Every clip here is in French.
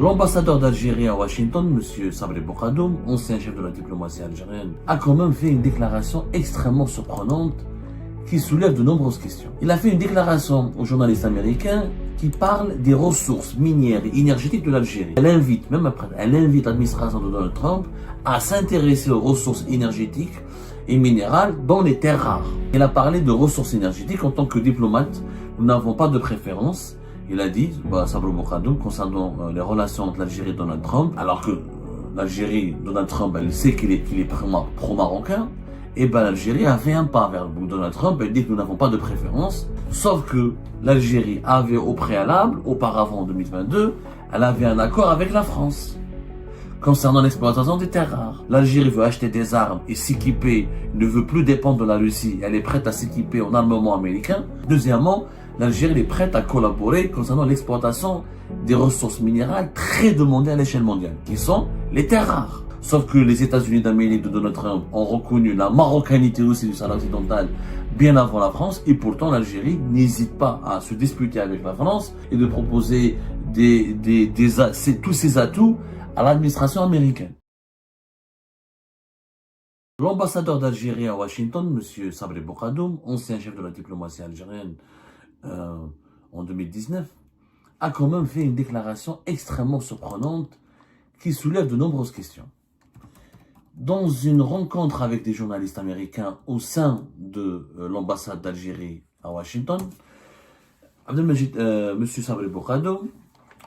L'ambassadeur d'Algérie à Washington, M. Sabri Bourgadoum, ancien chef de la diplomatie algérienne, a quand même fait une déclaration extrêmement surprenante qui soulève de nombreuses questions. Il a fait une déclaration aux journalistes américains qui parle des ressources minières et énergétiques de l'Algérie. Elle invite l'administration de Donald Trump à s'intéresser aux ressources énergétiques et minérales dans les terres rares. Il a parlé de ressources énergétiques en tant que diplomate. Nous n'avons pas de préférence. Il a dit, Sabri Bourgadoum, concernant les relations entre l'Algérie et Donald Trump, alors que l'Algérie, Donald Trump, elle sait qu'il est pro-marocain, et l'Algérie a fait un pas vers Donald Trump, elle dit que nous n'avons pas de préférence, sauf que l'Algérie avait au préalable, auparavant en 2022, elle avait un accord avec la France concernant l'exploitation des terres rares. L'Algérie veut acheter des armes et s'équiper, ne veut plus dépendre de la Russie, elle est prête à s'équiper en armement américain. Deuxièmement, l'Algérie est prête à collaborer concernant l'exploitation des ressources minérales très demandées à l'échelle mondiale, qui sont les terres rares. Sauf que les États-Unis d'Amérique de Donald Trump ont reconnu la marocanité aussi du Sahara occidental bien avant la France, et pourtant l'Algérie n'hésite pas à se disputer avec la France et de proposer tous ces atouts à l'administration américaine. L'ambassadeur d'Algérie à Washington, M. Sabri Bourgadoum, ancien chef de la diplomatie algérienne en 2019, a quand même fait une déclaration extrêmement surprenante qui soulève de nombreuses questions. Dans une rencontre avec des journalistes américains au sein de l'ambassade d'Algérie à Washington, M. Sabri Bourgadoum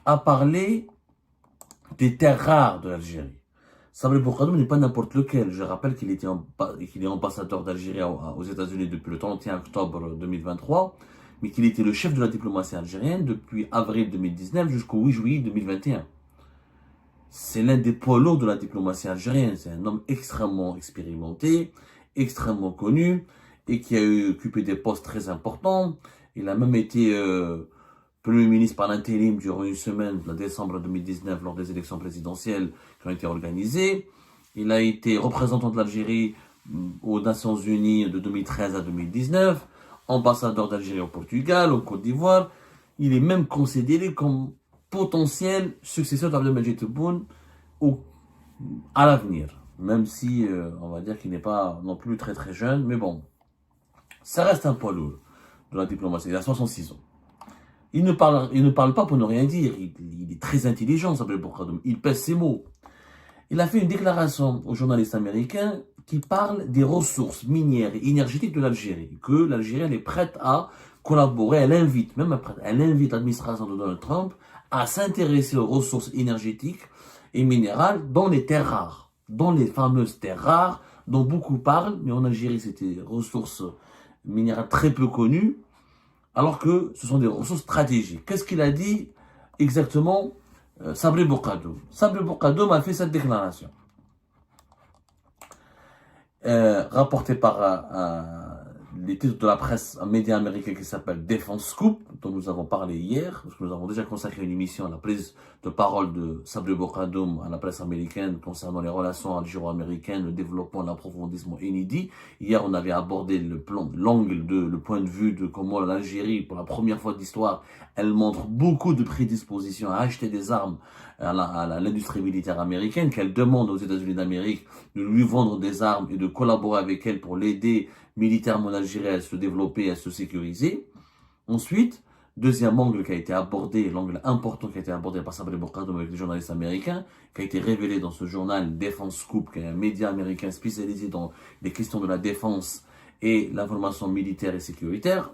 a parlé des terres rares de l'Algérie. Sabri Bourgadoum n'est pas n'importe lequel. Je rappelle qu'il est ambassadeur d'Algérie aux États-Unis depuis le 31 octobre 2023, mais qu'il était le chef de la diplomatie algérienne depuis avril 2019 jusqu'au 8 juillet 2021. C'est l'un des poids lourds de la diplomatie algérienne. C'est un homme extrêmement expérimenté, extrêmement connu, et qui a occupé des postes très importants. Il a même été Premier ministre par l'intérim durant une semaine de décembre 2019 lors des élections présidentielles qui ont été organisées. Il a été représentant de l'Algérie aux Nations Unies de 2013 à 2019, ambassadeur d'Algérie au Portugal, au Côte d'Ivoire. Il est même considéré comme potentiel successeur d'Abdelmadjid Tebboune à l'avenir, même si on va dire qu'il n'est pas non plus très très jeune, mais bon, ça reste un poids lourd de la diplomatie. Il a 66 ans. Il ne parle pas pour ne rien dire. Il est très intelligent, Sabri Bourgadoum. Il pèse ses mots. Il a fait une déclaration aux journalistes américains qui parle des ressources minières et énergétiques de l'Algérie, que l'Algérie est prête à collaborer. Elle invite l'administration de Donald Trump à s'intéresser aux ressources énergétiques et minérales dans les terres rares, dans les fameuses terres rares dont beaucoup parlent, mais en Algérie, c'est des ressources minérales très peu connues, alors que ce sont des ressources stratégiques. Qu'est-ce qu'il a dit exactement Sabri Bourgadoum? Sabri Bourgadoum a fait cette déclaration, rapportée par les titres de la presse, un média américain qui s'appelle Defense Scoop, dont nous avons parlé hier, parce que nous avons déjà consacré une émission à la prise de parole de Sabri Bourgadoum à la presse américaine concernant les relations algéro-américaines, le développement, l'approfondissement inédit. Hier, on avait abordé le point de vue de comment l'Algérie, pour la première fois de l'histoire, elle montre beaucoup de prédisposition à acheter des armes à l'industrie militaire américaine, qu'elle demande aux États-Unis d'Amérique de lui vendre des armes et de collaborer avec elle pour l'aider militairement en Algérie à se développer, à se sécuriser. Ensuite, deuxième angle qui a été abordé, l'angle important qui a été abordé par Sabri Bourgadoum avec les journalistes américains, qui a été révélé dans ce journal Defense Scoop, qui est un média américain spécialisé dans les questions de la défense et l'information militaire et sécuritaire.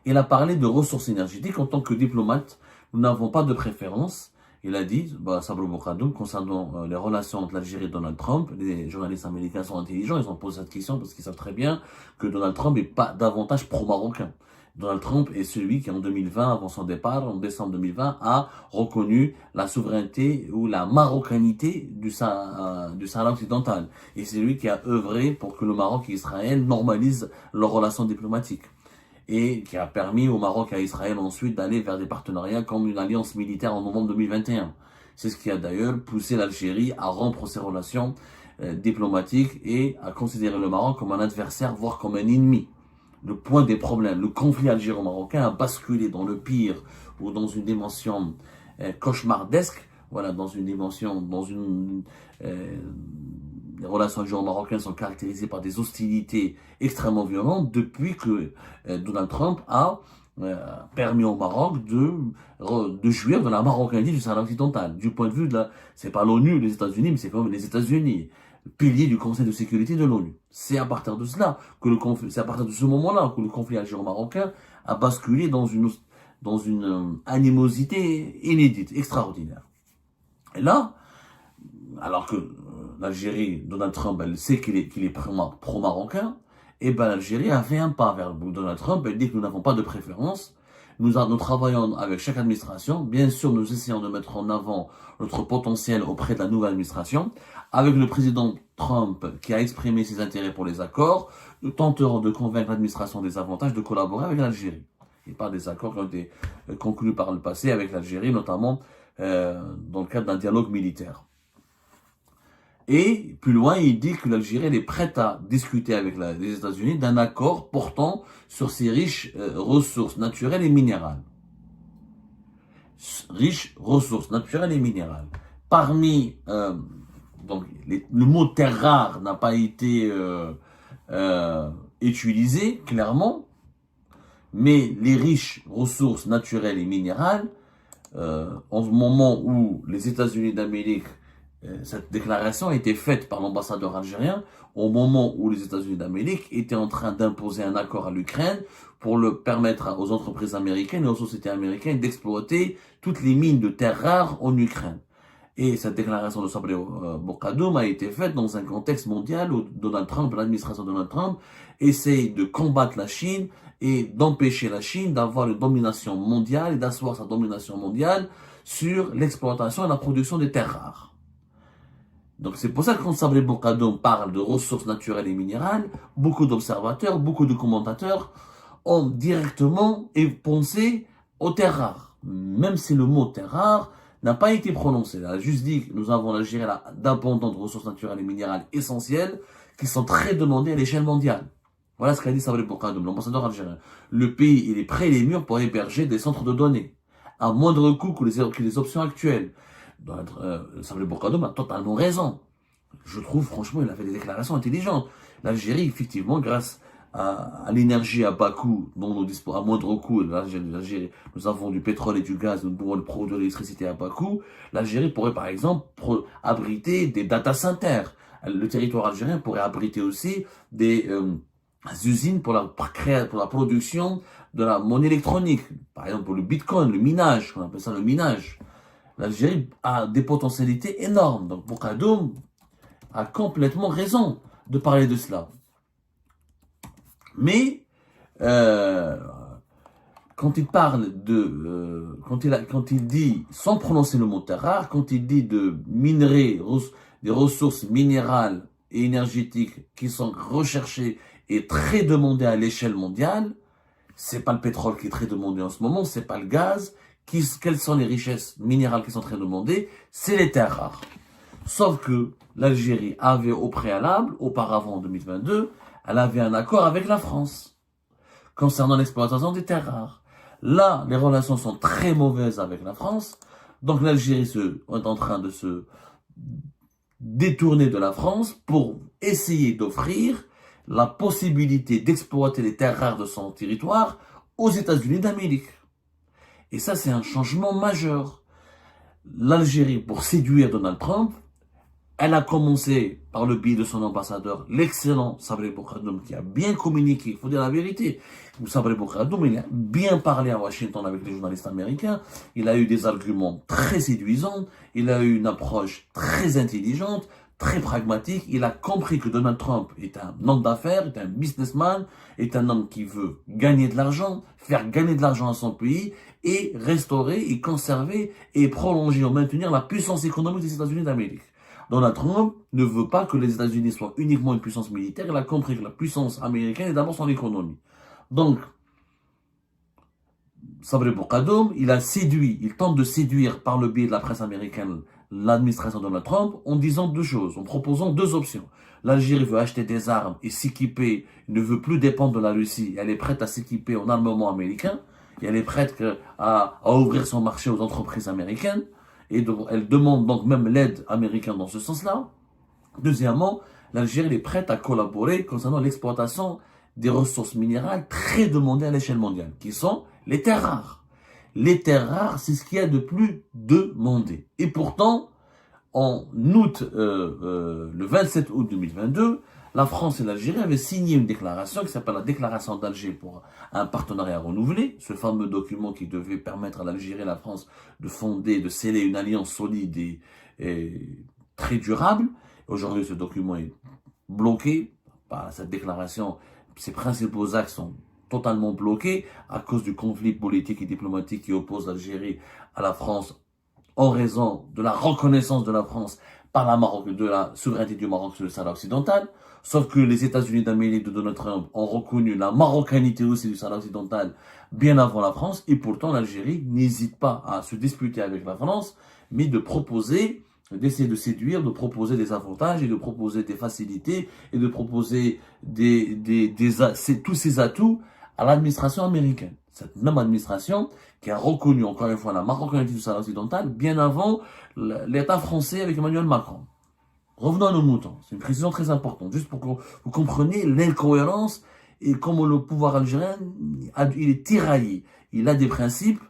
Il a parlé de ressources énergétiques. En tant que diplomate, nous n'avons pas de préférence. Il a dit, Sabri Bourgadoum, concernant les relations entre l'Algérie et Donald Trump, les journalistes américains sont intelligents, ils ont posé cette question parce qu'ils savent très bien que Donald Trump n'est pas davantage pro-marocain. Donald Trump est celui qui, en 2020, avant son départ, en décembre 2020, a reconnu la souveraineté ou la marocanité du Sahara occidental. Et c'est lui qui a œuvré pour que le Maroc et Israël normalisent leurs relations diplomatiques. Et qui a permis au Maroc et à Israël ensuite d'aller vers des partenariats comme une alliance militaire en novembre 2021. C'est ce qui a d'ailleurs poussé l'Algérie à rompre ses relations diplomatiques et à considérer le Maroc comme un adversaire, voire comme un ennemi. Le point des problèmes, le conflit algéro-marocain a basculé dans le pire ou dans une dimension cauchemardesque, voilà, dans une dimension, les relations algéro-marocaines sont caractérisées par des hostilités extrêmement violentes depuis que Donald Trump a permis au Maroc de jouir de la marocanité du Sahara occidental. Du point de vue c'est pas l'ONU, les États-Unis, mais c'est quand même les États-Unis, pilier du Conseil de sécurité de l'ONU. C'est à partir de cela c'est à partir de ce moment-là que le conflit algéro-marocain a basculé dans une animosité inédite, extraordinaire. Et là, alors que l'Algérie, Donald Trump, elle sait qu'il est pro-marocain, et ben l'Algérie a fait un pas vers Donald Trump, elle dit que nous n'avons pas de préférence, nous travaillons avec chaque administration, bien sûr nous essayons de mettre en avant notre potentiel auprès de la nouvelle administration, avec le président Trump qui a exprimé ses intérêts pour les accords, nous tenterons de convaincre l'administration des avantages de collaborer avec l'Algérie. Et pas des accords qui ont été conclus par le passé avec l'Algérie, notamment dans le cadre d'un dialogue militaire. Et plus loin, il dit que l'Algérie est prête à discuter avec les États-Unis d'un accord portant sur ses riches ressources naturelles et minérales. Riches ressources naturelles et minérales. Parmi, donc le mot terre rare n'a pas été utilisé clairement, mais les riches ressources naturelles et minérales, en ce moment où les États-Unis d'Amérique, cette déclaration a été faite par l'ambassadeur algérien au moment où les États-Unis d'Amérique étaient en train d'imposer un accord à l'Ukraine pour le permettre aux entreprises américaines et aux sociétés américaines d'exploiter toutes les mines de terres rares en Ukraine. Et cette déclaration de Sabri Bourgadoum a été faite dans un contexte mondial où l'administration de Donald Trump essaye de combattre la Chine et d'empêcher la Chine d'avoir une domination mondiale et d'asseoir sa domination mondiale sur l'exploitation et la production des terres rares. Donc c'est pour ça que quand Sabri Bourgadoum parle de ressources naturelles et minérales, beaucoup d'observateurs, beaucoup de commentateurs ont directement pensé aux terres rares. Même si le mot terres rares n'a pas été prononcé. Elle a juste dit que nous avons l'Algérie d'abondantes ressources naturelles et minérales essentielles qui sont très demandées à l'échelle mondiale. Voilà ce qu'a dit Sabri Bourgadoum, l'ambassadeur algérien. Le pays, il est prêt et les murs pour héberger des centres de données à moindre coût que les options actuelles. Sabri Bourgadoum a totalement raison. Je trouve, franchement, il a fait des déclarations intelligentes. L'Algérie, effectivement, grâce à l'énergie à bas coût, dont nous disposons à moindre coût, l'Algérie, nous avons du pétrole et du gaz, nous pouvons produire de l'électricité à bas coût. L'Algérie pourrait, par exemple, abriter des data centers. Le territoire algérien pourrait abriter aussi des usines pour la production de la monnaie électronique. Par exemple, pour le bitcoin, le minage, on appelle ça le minage. L'Algérie a des potentialités énormes. Donc, Bourgadoum a complètement raison de parler de cela. Mais, quand il parle quand il dit, sans prononcer le mot terre rare, quand il dit de minerais, des ressources minérales et énergétiques qui sont recherchées et très demandées à l'échelle mondiale, c'est pas le pétrole qui est très demandé en ce moment, c'est pas le gaz. Quelles sont les richesses minérales qui sont très demandées? C'est les terres rares. Sauf que l'Algérie avait au préalable, auparavant en 2022, elle avait un accord avec la France concernant l'exploitation des terres rares. Là, les relations sont très mauvaises avec la France, donc l'Algérie est en train de se détourner de la France pour essayer d'offrir la possibilité d'exploiter les terres rares de son territoire aux États-Unis d'Amérique. Et ça, c'est un changement majeur. L'Algérie, pour séduire Donald Trump, elle a commencé par le biais de son ambassadeur, l'excellent Sabri Bourgadoum, qui a bien communiqué, il faut dire la vérité. Sabri Bourgadoum, il a bien parlé à Washington avec les journalistes américains, il a eu des arguments très séduisants, il a eu une approche très intelligente, très pragmatique, il a compris que Donald Trump est un homme d'affaires, est un businessman, est un homme qui veut gagner de l'argent, faire gagner de l'argent à son pays, et restaurer, et conserver, et prolonger ou maintenir la puissance économique des États-Unis d'Amérique. Donald Trump ne veut pas que les États-Unis soient uniquement une puissance militaire. Il a compris que la puissance américaine est d'abord son économie. Donc, Sabri Bourgadoum, il tente de séduire par le biais de la presse américaine l'administration de Donald Trump en disant deux choses, en proposant deux options. L'Algérie veut acheter des armes et s'équiper, ne veut plus dépendre de la Russie, elle est prête à s'équiper en armement américain. elle est prête à ouvrir son marché aux entreprises américaines, et elle demande donc même l'aide américaine dans ce sens-là. Deuxièmement, l'Algérie est prête à collaborer concernant l'exploitation des ressources minérales très demandées à l'échelle mondiale, qui sont les terres rares. Les terres rares, c'est ce qu'il y a de plus demandé. Et pourtant, le 27 août 2022, la France et l'Algérie avaient signé une déclaration qui s'appelle la déclaration d'Alger pour un partenariat renouvelé, ce fameux document qui devait permettre à l'Algérie et à la France de fonder, de sceller une alliance solide et très durable. Aujourd'hui, ce document est bloqué par cette déclaration. Ses principaux axes sont totalement bloqués à cause du conflit politique et diplomatique qui oppose l'Algérie à la France en raison de la reconnaissance de la France par de la souveraineté du Maroc sur le Sahara occidental. Sauf que les États-Unis d'Amérique de Donald Trump ont reconnu la marocanité aussi du Sahara occidental bien avant la France. Et pourtant, l'Algérie n'hésite pas à se disputer avec la France, mais d'essayer de séduire, de proposer des avantages et de proposer des facilités et de proposer tous ces atouts à l'administration américaine. Cette même administration qui a reconnu encore une fois la marocanité du Sahara occidental bien avant l'État français avec Emmanuel Macron. Revenons à nos moutons. C'est une précision très importante, juste pour que vous compreniez l'incohérence et comment le pouvoir algérien, il est tiraillé. Il a des principes,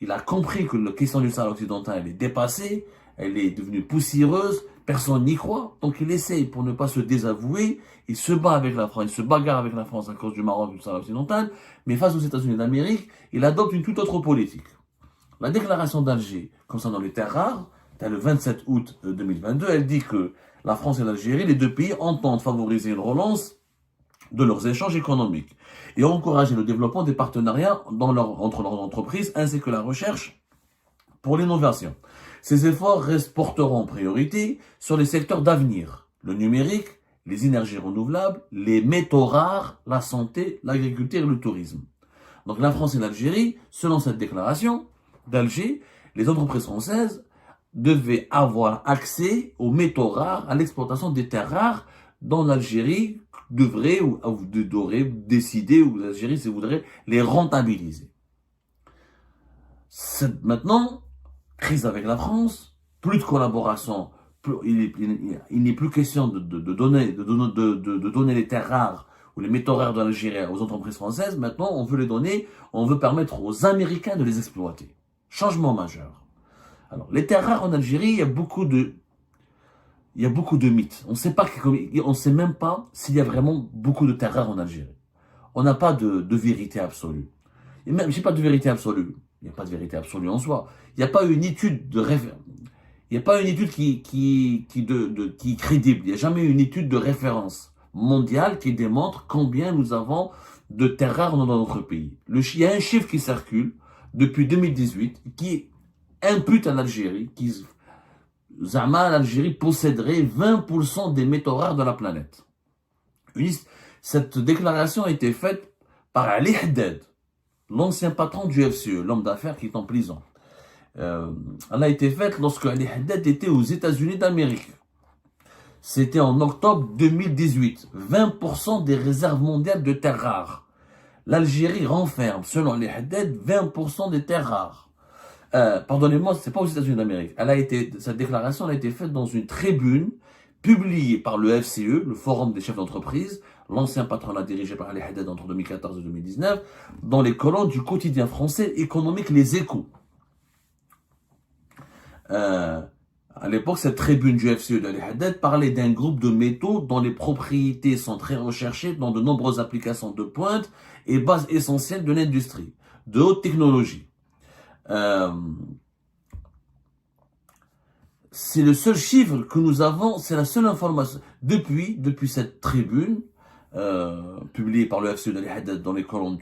il a compris que la question du Sahara occidental, elle est dépassée, elle est devenue poussiéreuse, personne n'y croit, donc il essaye pour ne pas se désavouer, il se bat avec la France, il se bagarre avec la France à cause du Maroc et du Sahara occidental, mais face aux États-Unis d'Amérique, il adopte une toute autre politique. La déclaration d'Alger concernant les terres rares, le 27 août 2022, elle dit que la France et l'Algérie, les deux pays entendent favoriser une relance de leurs échanges économiques et encourager le développement des partenariats entre leurs entreprises ainsi que la recherche pour l'innovation. Ces efforts porteront en priorité sur les secteurs d'avenir, le numérique, les énergies renouvelables, les métaux rares, la santé, l'agriculture et le tourisme. Donc la France et l'Algérie, selon cette déclaration d'Alger, les entreprises françaises devaient avoir accès aux métaux rares, à l'exploitation des terres rares dont l'Algérie devrait décider, ou l'Algérie voudrait les rentabiliser. Maintenant, crise avec la France, plus de collaboration, il n'est plus question de donner les terres rares ou les métaux rares de l'Algérie aux entreprises françaises. Maintenant, on veut les donner, on veut permettre aux Américains de les exploiter. Changement majeur. Alors, les terres rares en Algérie, il y a beaucoup de mythes. On ne sait même pas s'il y a vraiment beaucoup de terres rares en Algérie. On n'a pas de vérité absolue. Et même, j'ai pas de vérité absolue. Il n'y a pas de vérité absolue en soi. Il n'y a pas une étude de référence. Il n'y a pas une étude qui est crédible. Il n'y a jamais une étude de référence mondiale qui démontre combien nous avons de terres rares dans notre pays. Il y a un chiffre qui circule depuis 2018 qui impute à l'Algérie, l'Algérie posséderait 20% des métaux rares de la planète. Cette déclaration a été faite par Ali Haddad, l'ancien patron du FCE, l'homme d'affaires qui est en prison. Elle a été faite lorsque Ali Haddad était aux États-Unis d'Amérique. C'était en octobre 2018. 20% des réserves mondiales de terres rares. L'Algérie renferme, selon Ali Haddad, 20% des terres rares. Pardonnez-moi, c'est pas aux États-Unis d'Amérique. Cette déclaration a été faite dans une tribune publiée par le FCE, le Forum des chefs d'entreprise, l'ancien patronat dirigé par Ali Haddad entre 2014 et 2019, dans les colonnes du quotidien français économique Les Échos. À l'époque, cette tribune du FCE d'Ali Haddad parlait d'un groupe de métaux dont les propriétés sont très recherchées dans de nombreuses applications de pointe et bases essentielles de l'industrie, de haute technologie. C'est le seul chiffre que nous avons, c'est la seule information. Depuis cette tribune, publiée par le FCE d'Ali Haddad dans les colonnes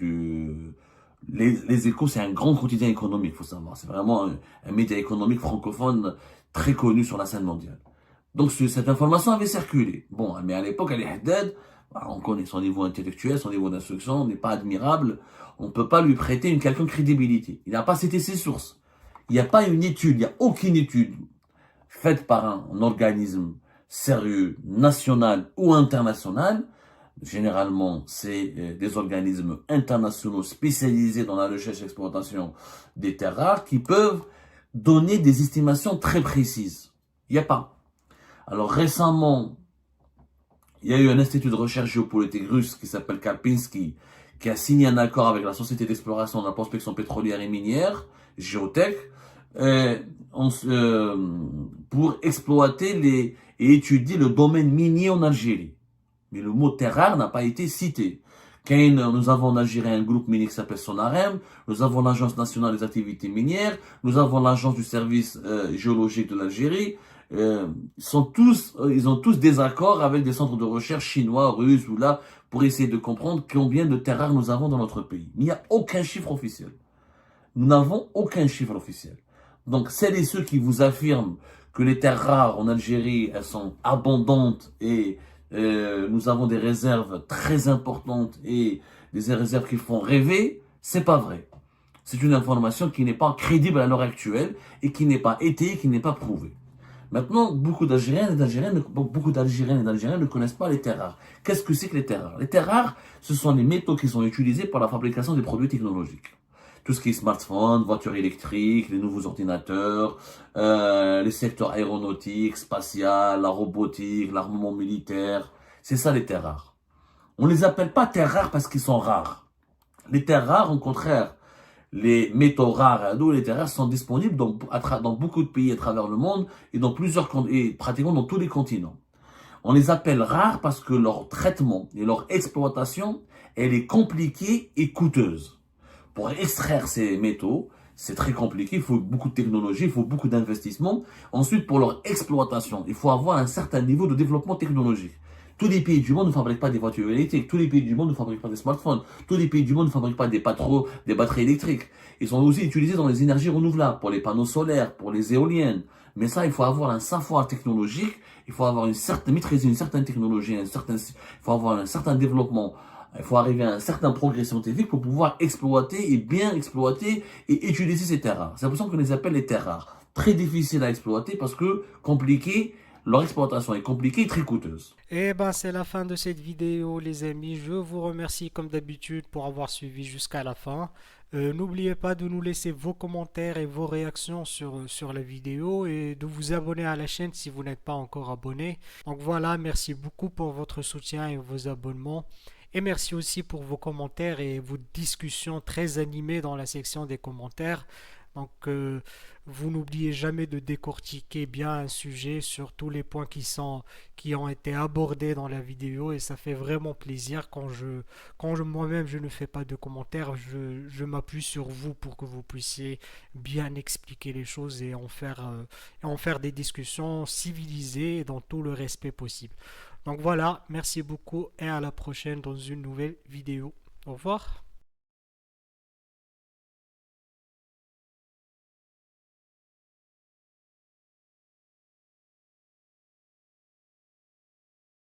Les Échos, c'est un grand quotidien économique, il faut savoir. C'est vraiment un média économique francophone très connu sur la scène mondiale. Donc cette information avait circulé. Bon, mais à l'époque, Ali Haddad, on connaît son niveau intellectuel, son niveau d'instruction, n'est pas admirable. On ne peut pas lui prêter une quelconque crédibilité. Il n'a pas cité ses sources. Il n'y a pas une étude, il n'y a aucune étude faite par un organisme sérieux, national ou international, Généralement, c'est des organismes internationaux spécialisés dans la recherche et l'exploitation des terres rares qui peuvent donner des estimations très précises. Il n'y a pas. Alors récemment, il y a eu un institut de recherche géopolitique russe qui s'appelle Karpinski, qui a signé un accord avec la Société d'exploration de la prospection pétrolière et minière, Géotech, euh, pour exploiter et étudier le domaine minier en Algérie. Mais le mot terre rare n'a pas été cité. Nous avons en Algérie un groupe minier qui s'appelle Sonarem, nous avons l'Agence nationale des activités minières, nous avons l'Agence du service géologique de l'Algérie. Ils ont tous des accords avec des centres de recherche chinois, russes ou là, pour essayer de comprendre combien de terres rares nous avons dans notre pays. Mais il n'y a aucun chiffre officiel. Nous n'avons aucun chiffre officiel. Donc, celles et ceux qui vous affirment que les terres rares en Algérie, elles sont abondantes et nous avons des réserves très importantes et des réserves qui font rêver, c'est pas vrai. C'est une information qui n'est pas crédible à l'heure actuelle et qui n'est pas étayée, qui n'est pas prouvée. Maintenant, beaucoup d'Algériens et d'Algériens ne connaissent pas les terres rares. Qu'est-ce que c'est que les terres rares? Les terres rares, ce sont les métaux qui sont utilisés pour la fabrication des produits technologiques. Tout ce qui est smartphone, voitures électriques, les nouveaux ordinateurs, les secteurs aéronautiques, spatial, la robotique, l'armement militaire. C'est ça les terres rares. On les appelle pas terres rares parce qu'ils sont rares. Les terres rares, au contraire, les métaux rares, d'où les terres rares sont disponibles dans beaucoup de pays à travers le monde et et pratiquement dans tous les continents. On les appelle rares parce que leur traitement et leur exploitation, elle est compliquée et coûteuse. Pour extraire ces métaux, c'est très compliqué, il faut beaucoup de technologie, il faut beaucoup d'investissement. Ensuite, pour leur exploitation, il faut avoir un certain niveau de développement technologique. Tous les pays du monde ne fabriquent pas des voitures électriques, tous les pays du monde ne fabriquent pas des smartphones, tous les pays du monde ne fabriquent pas des batteries électriques. Ils sont aussi utilisés dans les énergies renouvelables, pour les panneaux solaires, pour les éoliennes. Mais ça, il faut avoir un savoir technologique, il faut avoir maîtriser une certaine technologie, il faut avoir un certain développement. Il faut arriver à un certain progrès scientifique pour pouvoir exploiter et bien exploiter et utiliser ces terres rares. C'est pour ça qu'on les appelle les terres rares. Très difficiles à exploiter parce que compliquées, leur exploitation est compliquée et très coûteuse. Et ben c'est la fin de cette vidéo les amis. Je vous remercie comme d'habitude pour avoir suivi jusqu'à la fin. N'oubliez pas de nous laisser vos commentaires et vos réactions sur la vidéo et de vous abonner à la chaîne si vous n'êtes pas encore abonné. Donc voilà, merci beaucoup pour votre soutien et vos abonnements. Et merci aussi pour vos commentaires et vos discussions très animées dans la section des commentaires. Donc, vous n'oubliez jamais de décortiquer bien un sujet sur tous les points qui ont été abordés dans la vidéo et ça fait vraiment plaisir moi-même je ne fais pas de commentaires, je m'appuie sur vous pour que vous puissiez bien expliquer les choses et en faire des discussions civilisées et dans tout le respect possible. Donc voilà, merci beaucoup et à la prochaine dans une nouvelle vidéo. Au revoir.